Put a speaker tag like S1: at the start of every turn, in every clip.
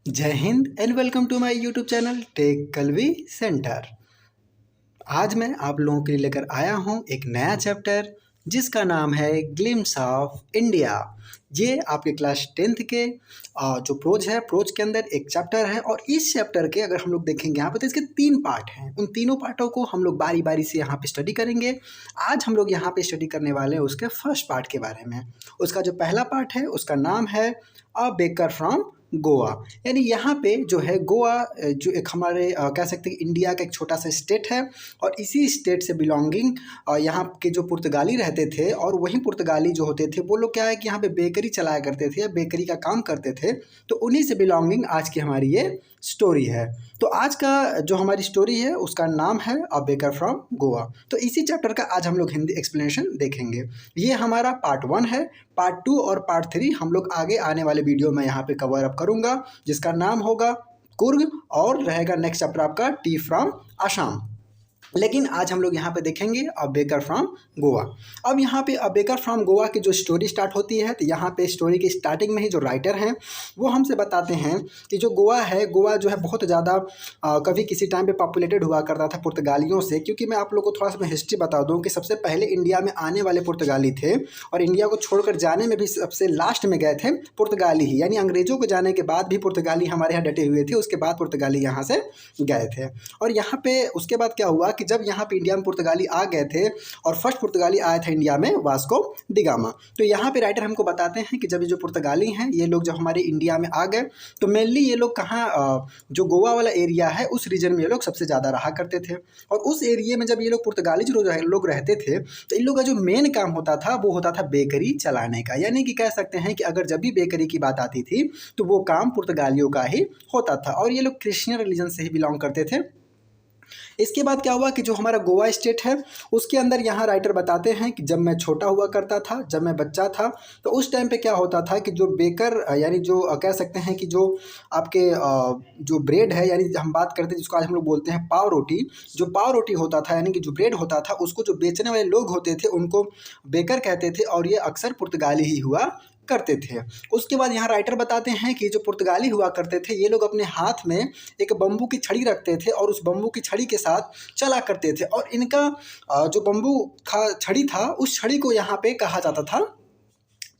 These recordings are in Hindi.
S1: जय हिंद and welcome to my YouTube channel tech Kalvi centre. आज मैं आप लोगों के लिए लेकर आया हूं एक नया चैप्टर जिसका नाम है ग्लिम्स ऑफ इंडिया। ये आपके क्लास 10th के जो प्रोज है, प्रोज के अंदर एक चैप्टर है और इस चैप्टर के अगर हम लोग देखेंगे यहाँ पे तो इसके 3 पार्ट हैं। उन तीनों पार्टों को हम लोग बारी बारी से यहाँ पे स्टडी करेंगे। आज हम लोग यहाँ पे स्टडी करने वाले हैं उसके फर्स्ट पार्ट के बारे में। उसका जो पहला पार्ट है उसका नाम है अ बेकर फ्रॉम गोवा। यानी यहाँ पे जो है गोवा जो एक हमारे कह सकते हैं इंडिया का एक छोटा सा स्टेट है और इसी स्टेट से बिलोंगिंग यहाँ के जो पुर्तगाली रहते थे और वही पुर्तगाली जो होते थे वो लोग क्या है कि यहाँ पे बेकरी चलाया करते थे, बेकरी का काम करते थे। तो उन्हीं से बिलोंगिंग आज की हमारी ये स्टोरी है। तो आज का जो हमारी स्टोरी है उसका नाम है अ बेकर फ्रॉम गोवा। तो इसी चैप्टर का आज हम लोग हिंदी एक्सप्लेनेशन देखेंगे। ये हमारा पार्ट 1 है। पार्ट 2 और पार्ट 3 हम लोग आगे आने वाले वीडियो में यहाँ पे कवर अप करूँगा, जिसका नाम होगा कुर्ग और रहेगा नेक्स्ट चैप्टर आपका टी फ्रॉम आसाम। लेकिन आज हम लोग यहाँ पे देखेंगे अ बेकर फ्रॉम गोवा। अब यहाँ पे अ बेकर फ्रॉम गोवा की जो स्टोरी स्टार्ट होती है तो यहाँ पे स्टोरी के स्टार्टिंग में ही जो राइटर हैं वो हमसे बताते हैं कि जो गोवा है, गोवा जो है बहुत ज़्यादा कभी किसी टाइम पे पॉपुलेटेड हुआ करता था पुर्तगालियों से। क्योंकि मैं आप लोग को थोड़ा सा मैं हिस्ट्री बता दूँ कि सबसे पहले इंडिया में आने वाले पुर्तगाली थे और इंडिया को छोड़कर जाने में भी सबसे लास्ट में गए थे पुर्तगाली ही। यानी अंग्रेज़ों को जाने के बाद भी पुर्तगाली हमारे यहाँ डटे हुए थे, उसके बाद पुर्तगाली यहाँ से गए थे। और यहाँ पे उसके बाद क्या हुआ कि जब यहाँ पे इंडिया में पुर्तगाली आ गए थे और फर्स्ट पुर्तगाली आया था इंडिया में वास्को डी गामा। तो यहाँ पे राइटर हमको बताते हैं कि जब ये जो पुर्तगाली हैं ये लोग जब हमारे इंडिया में आ गए तो मेनली ये लोग कहाँ जो गोवा वाला एरिया है उस रीजन में ये लोग सबसे ज़्यादा रहा करते थे। और उस एरिया में जब ये लोग पुर्तगाली जो लोग रहते थे तो इन लोग का जो मेन काम होता था वो होता था बेकरी चलाने का। यानी कि कह सकते हैं कि अगर जब भी बेकरी की बात आती थी तो वो काम पुर्तगालियों का ही होता था। और ये लोग क्रिश्चियन रिलीजन से ही बिलोंग करते थे। इसके बाद क्या हुआ कि जो हमारा गोवा स्टेट है उसके अंदर यहाँ राइटर बताते हैं कि जब मैं छोटा हुआ करता था, जब मैं बच्चा था, तो उस टाइम पे क्या होता था कि जो बेकर यानी जो कह सकते हैं कि जो आपके जो ब्रेड है, यानी हम बात करते हैं जिसको आज हम लोग बोलते हैं पाव रोटी। जो पाव रोटी होता था यानी कि जो ब्रेड होता था उसको जो बेचने वाले लोग होते थे उनको बेकर कहते थे और ये अक्सर पुर्तगाली ही हुआ करते थे। उसके बाद यहाँ राइटर बताते हैं कि जो पुर्तगाली हुआ करते थे ये लोग अपने हाथ में एक बम्बू की छड़ी रखते थे और उस बम्बू की छड़ी के साथ चला करते थे। और इनका जो बम्बू का छड़ी था उस छड़ी को यहाँ पे कहा जाता था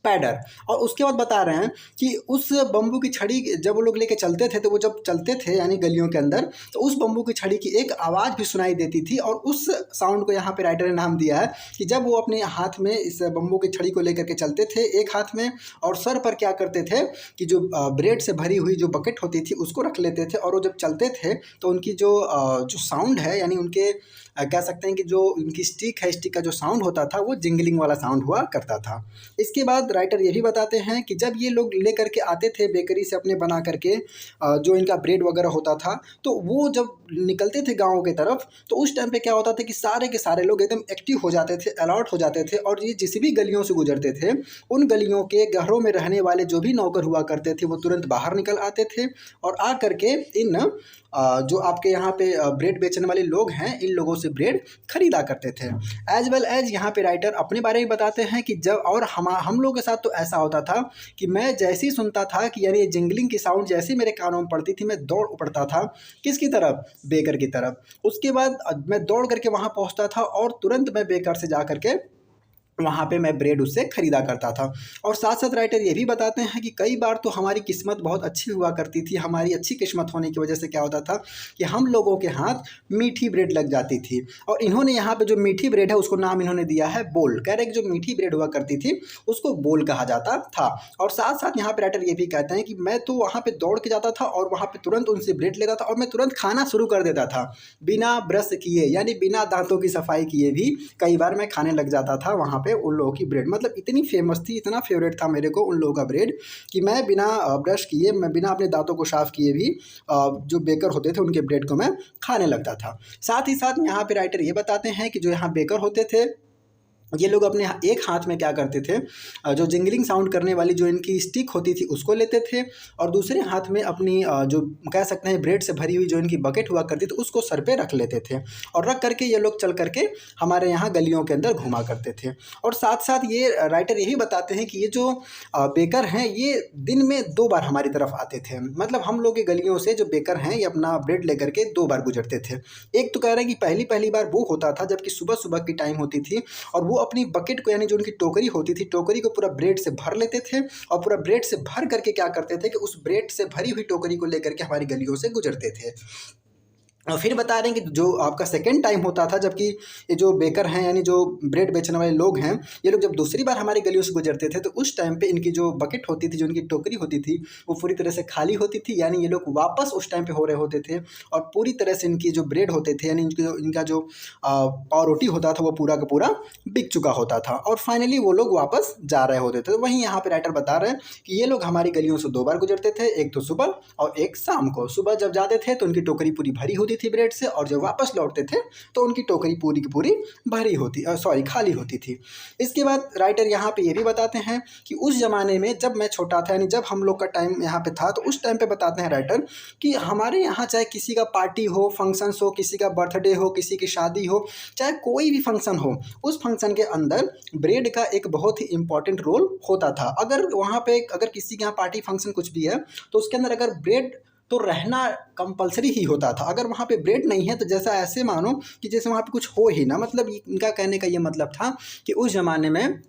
S1: पैडर। और उसके बाद बता रहे हैं कि उस बम्बू की छड़ी जब वो लोग लेके चलते थे तो वो जब चलते थे यानी गलियों के अंदर तो उस बम्बू की छड़ी की एक आवाज़ भी सुनाई देती थी। और उस साउंड को यहाँ पे राइटर ने नाम दिया है कि जब वो अपने हाथ में इस बम्बू की छड़ी को लेकर के चलते थे एक हाथ में और सर पर क्या करते थे कि जो ब्रेड से भरी हुई जो बकेट होती थी उसको रख लेते थे। और वो जब चलते थे तो उनकी जो साउंड है यानी उनके कह सकते हैं कि जो उनकी स्टिक है, स्टिक का जो साउंड होता था वो जिंगलिंग वाला साउंड हुआ करता था। इसके बाद राइटर ये भी बताते हैं कि जब ये लोग ले करके आते थे बेकरी से अपने बना करके जो इनका ब्रेड वगैरह होता था तो वो जब निकलते थे गाँव की तरफ तो उस टाइम पे क्या होता था कि सारे के सारे लोग एकदम एक्टिव हो जाते थे, अलर्ट हो जाते थे। और ये जिस भी गलियों से गुजरते थे उन गलियों के घरों में रहने वाले जो भी नौकर हुआ करते थे वो तुरंत बाहर निकल आते थे और आ करके इन जो आपके यहाँ पे ब्रेड बेचने वाले लोग हैं इन लोगों से ब्रेड खरीदा करते थे। एज वेल एज यहाँ पे राइटर अपने बारे में बताते हैं कि जब और हम लोगों के साथ तो ऐसा होता था कि मैं जैसे ही सुनता था कि यानी जिंगलिंग की साउंड जैसे मेरे कानों में पड़ती थी मैं दौड़ पड़ता था किसकी तरफ, बेकर की तरफ। उसके बाद मैं दौड़ करके वहाँ पहुँचता था और तुरंत मैं बेकर से जा करके वहाँ पे मैं ब्रेड उससे ख़रीदा करता था। और साथ साथ राइटर ये भी बताते हैं कि कई बार तो हमारी किस्मत बहुत अच्छी हुआ करती थी। हमारी अच्छी किस्मत होने की वजह से क्या होता था कि हम लोगों के हाथ मीठी ब्रेड लग जाती थी। और इन्होंने यहाँ पे जो मीठी ब्रेड है उसको नाम इन्होंने दिया है बोल। कह रहे कि जो मीठी ब्रेड हुआ करती थी उसको बोल कहा जाता था। और साथ साथ यहाँ पर राइटर ये भी कहते हैं कि मैं तो वहाँ पर दौड़ के जाता था और वहाँ पर तुरंत उनसे ब्रेड लेता था और मैं तुरंत खाना शुरू कर देता था बिना ब्रश किए, यानी बिना दांतों की सफाई किए भी कई बार मैं खाने लग जाता था वहाँ पे उन लोगों की ब्रेड। मतलब इतनी फेमस थी, इतना फेवरेट था मेरे को उन लोगों का ब्रेड कि मैं बिना ब्रश किए, मैं बिना अपने दांतों को साफ किए भी जो बेकर होते थे उनके ब्रेड को मैं खाने लगता था। साथ ही साथ यहाँ पे राइटर ये बताते हैं कि जो यहाँ बेकर होते थे ये लोग अपने एक हाथ में क्या करते थे, जो जिंगलिंग साउंड करने वाली जो इनकी स्टिक होती थी उसको लेते थे, और दूसरे हाथ में अपनी जो कह सकते हैं ब्रेड से भरी हुई जो इनकी बकेट हुआ करती थी उसको सर पे रख लेते थे, और रख करके ये लोग चल करके हमारे यहाँ गलियों के अंदर घुमा करते थे। और साथ साथ ये राइटर यही बताते हैं कि ये जो बेकर हैं ये दिन में 2 बार हमारी तरफ आते थे, मतलब हम लोग के गलियों से जो बेकर हैं ये अपना ब्रेड लेकर के 2 बार गुजरते थे। एक तो कह रहे हैं कि पहली पहली बार वो होता था जबकि सुबह सुबह की टाइम होती थी, और वो अपनी बकेट को यानी जो उनकी टोकरी होती थी टोकरी को पूरा ब्रेड से भर लेते थे, और पूरा ब्रेड से भर करके क्या करते थे कि उस ब्रेड से भरी हुई टोकरी को लेकर के हमारी गलियों से गुजरते थे। और फिर बता रहे हैं कि जो आपका सेकंड टाइम होता था जबकि ये जो बेकर हैं यानी जो ब्रेड बेचने वाले लोग हैं ये लोग जब दूसरी बार हमारी गलियों से गुजरते थे तो उस टाइम पे इनकी जो बकेट होती थी, जो इनकी टोकरी होती थी वो पूरी तरह से खाली होती थी, यानी ये लोग वापस उस टाइम पे हो रहे होते थे, और पूरी तरह से इनकी जो ब्रेड होते थे यानी इनका जो पाव रोटी होता था वो पूरा का पूरा बिक चुका होता था, और फाइनली वो लोग वापस जा रहे होते थे। तो वहीं यहाँ पे राइटर बता रहे हैं कि ये लोग हमारी गलियों से 2 बार गुजरते थे, एक तो सुबह और एक शाम को। सुबह जब जाते थे तो उनकी टोकरी पूरी भरी होती थी ब्रेड से, और जब वापस लौटते थे तो उनकी टोकरी पूरी की पूरी भरी होती खाली होती थी। इसके बाद राइटर यहाँ पे ये भी बताते हैं कि उस ज़माने में जब मैं छोटा था यानी जब हम लोग का टाइम यहाँ पे था तो उस टाइम पे बताते हैं राइटर कि हमारे यहाँ चाहे किसी का पार्टी हो, फंक्शंस हो, किसी का बर्थडे हो, किसी की शादी हो, चाहे कोई भी फंक्शन हो, उस फंक्शन के अंदर ब्रेड का एक बहुत ही इंपॉर्टेंट रोल होता था। अगर वहाँ पे अगर किसी के यहाँ पार्टी फंक्शन कुछ भी है तो उसके अंदर अगर ब्रेड तो रहना कंपलसरी ही होता था। अगर वहाँ पे ब्रेड नहीं है तो जैसा ऐसे मानो कि जैसे वहाँ पे कुछ हो ही ना, मतलब इनका कहने का ये मतलब था कि उस ज़माने में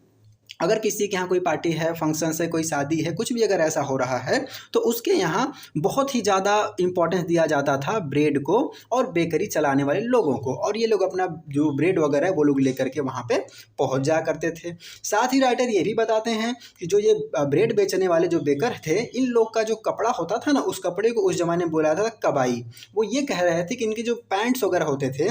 S1: अगर किसी के यहाँ कोई पार्टी है, फंक्शन है, कोई शादी है, कुछ भी अगर ऐसा हो रहा है तो उसके यहाँ बहुत ही ज़्यादा इम्पोर्टेंस दिया जाता था ब्रेड को और बेकरी चलाने वाले लोगों को, और ये लोग अपना जो ब्रेड वगैरह है वो लोग लेकर के वहाँ पे पहुँच जाया करते थे। साथ ही राइटर ये भी बताते हैं कि जो ये ब्रेड बेचने वाले जो बेकर थे इन लोग का जो कपड़ा होता था ना, उस कपड़े को उस ज़माने में बोला था कबाई। वो ये कह रहे थे कि इनके जो पैंट्स वगैरह होते थे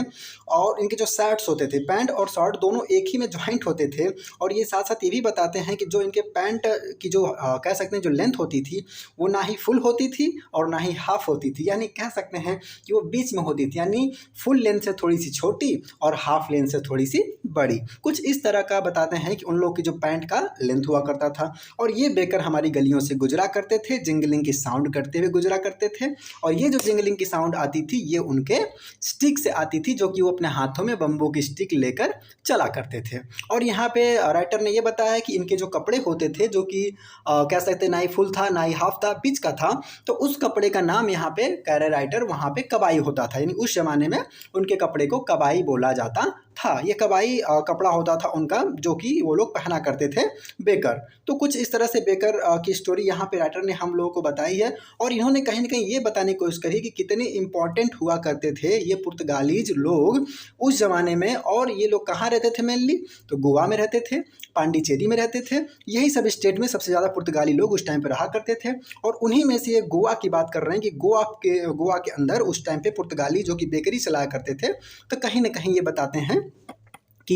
S1: और इनके जो शर्ट्स होते थे, पैंट और शर्ट दोनों एक ही में ज्वाइंट होते थे, और ये साथ साथ ये भी बताते हैं कि जो इनके पैंट की जो कह सकते हैं जो लेंथ होती थी वो ना ही फुल होती थी और ना ही हाफ होती थी, यानी कह सकते हैं कि वो बीच में होती थी, यानी फुल लेंथ से थोड़ी सी छोटी और हाफ लेंथ से थोड़ी सी बड़ी। कुछ इस तरह का बताते हैं कि उन लोग की जो पैंट का लेंथ हुआ करता था, और ये बेकर हमारी गलियों से गुजरा करते थे, जिंगलिंग की साउंड करते हुए गुजरा करते थे, और ये जो जिंगलिंग की साउंड आती थी ये उनके स्टिक से आती थी, जो कि वो अपने हाथों में बम्बू की स्टिक लेकर चला करते थे। और यहाँ पे राइटर ने ये बताया कि इनके जो कपड़े होते थे जो कि कह सकते ना ही फुल था ना ही हाफ था, बीच का था, तो उस कपड़े का नाम यहाँ पे कह रहे राइटर वहाँ पे कबाई होता था, यानी उस जमाने में उनके कपड़े को कबाई बोला जाता था। ये कबाई कपड़ा होता था उनका जो कि वो लोग पहना करते थे बेकर। तो कुछ इस तरह से बेकर की स्टोरी यहाँ पे राइटर ने हम लोगों को बताई है, और इन्होंने कहीं ना कहीं ये बताने की कोशिश करी कि कितने इंपॉर्टेंट हुआ करते थे ये पुर्तगालीज लोग उस ज़माने में। और ये लोग कहाँ रहते थे मेनली, तो गोवा में रहते थे, पांडिचेरी में रहते थे, यही सब स्टेट में सबसे ज़्यादा पुर्तगाली लोग उस टाइम पे रहा करते थे। और उन्हीं में से ये गोवा की बात कर रहे हैं कि गोवा के अंदर उस टाइम पे पुर्तगाली जो कि बेकरी चलाया करते थे, तो कहीं ना कहीं ये बताते हैं कि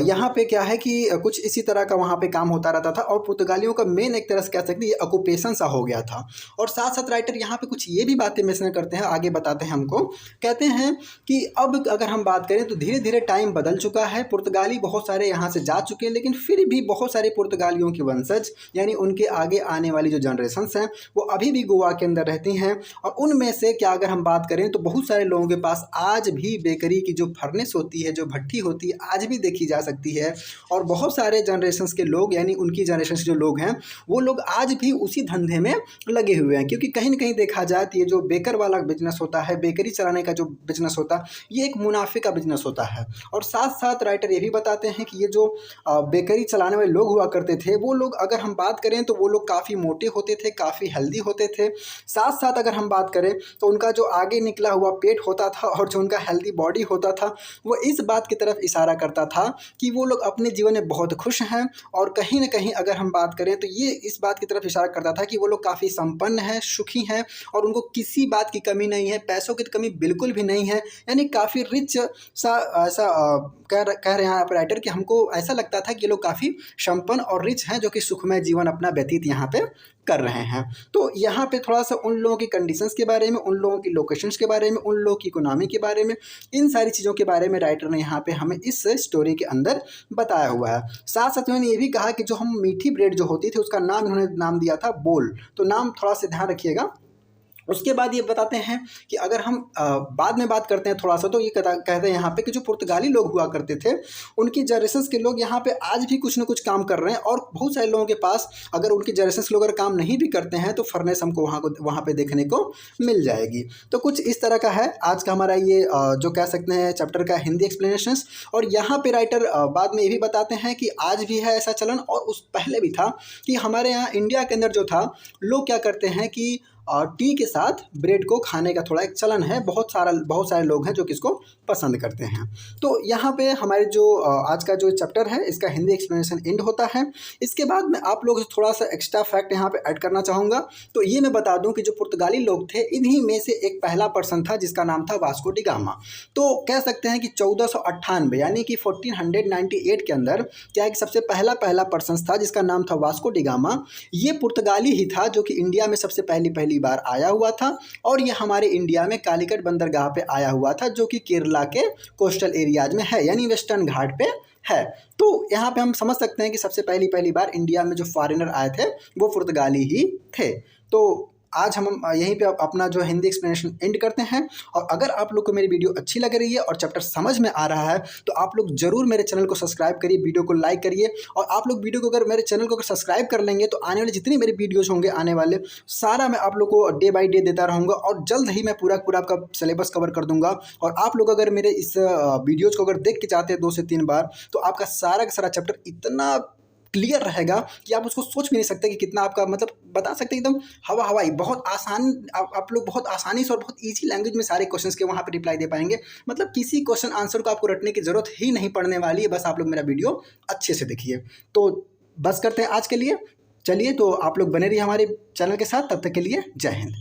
S1: यहाँ पे क्या है कि कुछ इसी तरह का वहाँ पे काम होता रहता था, और पुर्तगालियों का मेन एक तरह से कह सकते हैं ये ऑक्यूपेशन सा हो गया था। और साथ साथ राइटर यहाँ पे कुछ ये भी बातें मेंशन करते हैं, आगे बताते हैं हमको, कहते हैं कि अब अगर हम बात करें तो धीरे धीरे टाइम बदल चुका है, पुर्तगाली बहुत सारे यहाँ से जा चुके हैं, लेकिन फिर भी बहुत सारे पुर्तगालियों के वंशज यानी उनके आगे आने वाली जो जनरेशन्स हैं वो अभी भी गोवा के अंदर रहती हैं। और उनमें से क्या अगर हम बात करें तो बहुत सारे लोगों के पास आज भी बेकरी की जो फर्नेस होती है, जो भट्टी होती है, आज भी देखी जा सकती है। और बहुत सारे जनरेशन्स के लोग यानी उनकी जनरेशन जो लोग हैं वो लोग आज भी उसी धंधे में लगे हुए हैं, क्योंकि कहीं ना कहीं देखा जाए तो ये जो बेकर वाला बिजनेस होता है, बेकरी चलाने का जो बिजनेस होता है, ये एक मुनाफे का बिजनेस होता है। और साथ साथ राइटर ये भी बताते हैं कि ये जो बेकरी चलाने वाले लोग हुआ करते थे वो लोग अगर हम बात करें तो वो लोग काफ़ी मोटे होते थे, काफ़ी हेल्दी होते थे। साथ साथ अगर हम बात करें तो उनका जो आगे निकला हुआ पेट होता था और जो उनका हेल्दी बॉडी होता था वो इस बात की तरफ इशारा करता था कि वो लोग अपने जीवन में बहुत खुश हैं। और कहीं ना कहीं अगर हम बात करें तो ये इस बात की तरफ इशारा करता था कि वो लोग काफ़ी संपन्न हैं, सुखी हैं, और उनको किसी बात की कमी नहीं है, पैसों की कमी बिल्कुल भी नहीं है, यानी काफ़ी रिच सा ऐसा कह रहे हैं यहाँ पर राइटर कि हमको ऐसा लगता था कि ये लोग काफ़ी संपन्न और रिच हैं जो कि सुखमय जीवन अपना व्यतीत यहाँ पे कर रहे हैं। तो यहाँ पे थोड़ा सा उन लोगों की कंडीशंस के बारे में, उन लोगों की लोकेशंस के बारे में, उन लोगों की इकोनॉमी के बारे में, इन सारी चीज़ों के बारे में राइटर ने यहाँ पे हमें इस स्टोरी के अंदर बताया हुआ है। साथ साथ उन्होंने ये भी कहा कि जो हम मीठी ब्रेड जो होती थी उसका नाम इन्होंने नाम दिया था बोल। तो नाम थोड़ा सा ध्यान रखिएगा। उसके बाद ये बताते हैं कि अगर हम बाद में बात करते हैं थोड़ा सा, तो ये कहते हैं यहाँ पे कि जो पुर्तगाली लोग हुआ करते थे उनकी जनरेशंस के लोग यहाँ पे आज भी कुछ ना कुछ काम कर रहे हैं, और बहुत सारे लोगों के पास अगर उनकी जनरेशंस लोग अगर काम नहीं भी करते हैं तो फर्नेस हमको वहाँ पे देखने को मिल जाएगी। तो कुछ इस तरह का है आज का हमारा ये जो कह सकते हैं चैप्टर का हिंदी एक्सप्लेनेशंस। और यहाँ पे राइटर बाद में ये भी बताते हैं कि आज भी है ऐसा चलन, और उस पहले भी था कि हमारे यहाँ इंडिया के अंदर जो था लोग क्या करते हैं कि टी के साथ ब्रेड को खाने का थोड़ा एक चलन है। बहुत सारे लोग हैं जो कि इसको पसंद करते हैं। तो यहाँ पे हमारे जो आज का जो चैप्टर है इसका हिंदी एक्सप्लेनेशन एंड होता है। इसके बाद मैं आप लोगों से थोड़ा सा एक्स्ट्रा फैक्ट यहाँ पे ऐड करना चाहूँगा। तो ये मैं बता दूँ कि जो पुर्तगाली लोग थे इन्हीं में से एक पहला पर्सन था जिसका नाम था वास्को डी गामा। तो कह सकते हैं कि 1498 यानी कि 1498 के अंदर क्या है कि सबसे पहला पर्सन था जिसका नाम था वास्को डी गामा। ये पुर्तगाली ही था जो कि इंडिया में सबसे पहली बार आया हुआ था, और ये हमारे इंडिया में कालीकट बंदरगाह पे आया हुआ था जो कि केरला के कोस्टल एरियाज में है, यानी वेस्टर्न घाट पे है। तो यहाँ पे हम समझ सकते हैं कि सबसे पहली बार इंडिया में जो फॉरेनर आए थे वो पुर्तगाली ही थे। तो आज हम यहीं पे अपना जो हिंदी एक्सप्लेनेशन एंड करते हैं। और अगर आप लोग को मेरी वीडियो अच्छी लग रही है और चैप्टर समझ में आ रहा है तो आप लोग जरूर मेरे चैनल को सब्सक्राइब करिए, वीडियो को लाइक करिए। और आप लोग वीडियो को अगर मेरे चैनल को अगर सब्सक्राइब कर लेंगे तो आने वाले जितनी मेरे वीडियोज़ होंगे आने वाले सारा मैं आप लोग को डे बाई डे देता रहूँगा, और जल्द ही मैं पूरा आपका सिलेबस कवर कर दूँगा। और आप लोग अगर मेरे इस वीडियोज़ को अगर देख के चाहते हैं 2 से 3 बार तो आपका सारा का सारा चैप्टर इतना क्लियर रहेगा कि आप उसको सोच भी नहीं सकते कि कितना आपका मतलब बता सकते हैं एकदम हवाई बहुत आसान। आप लोग बहुत आसानी से और बहुत इजी लैंग्वेज में सारे क्वेश्चंस के वहाँ पे रिप्लाई दे पाएंगे। मतलब किसी क्वेश्चन आंसर को आपको रटने की ज़रूरत ही नहीं पड़ने वाली है, बस आप लोग मेरा वीडियो अच्छे से देखिए। तो बस करते हैं आज के लिए, चलिए तो आप लोग बने रहिए हमारे चैनल के साथ, तब तक के लिए जय हिंद।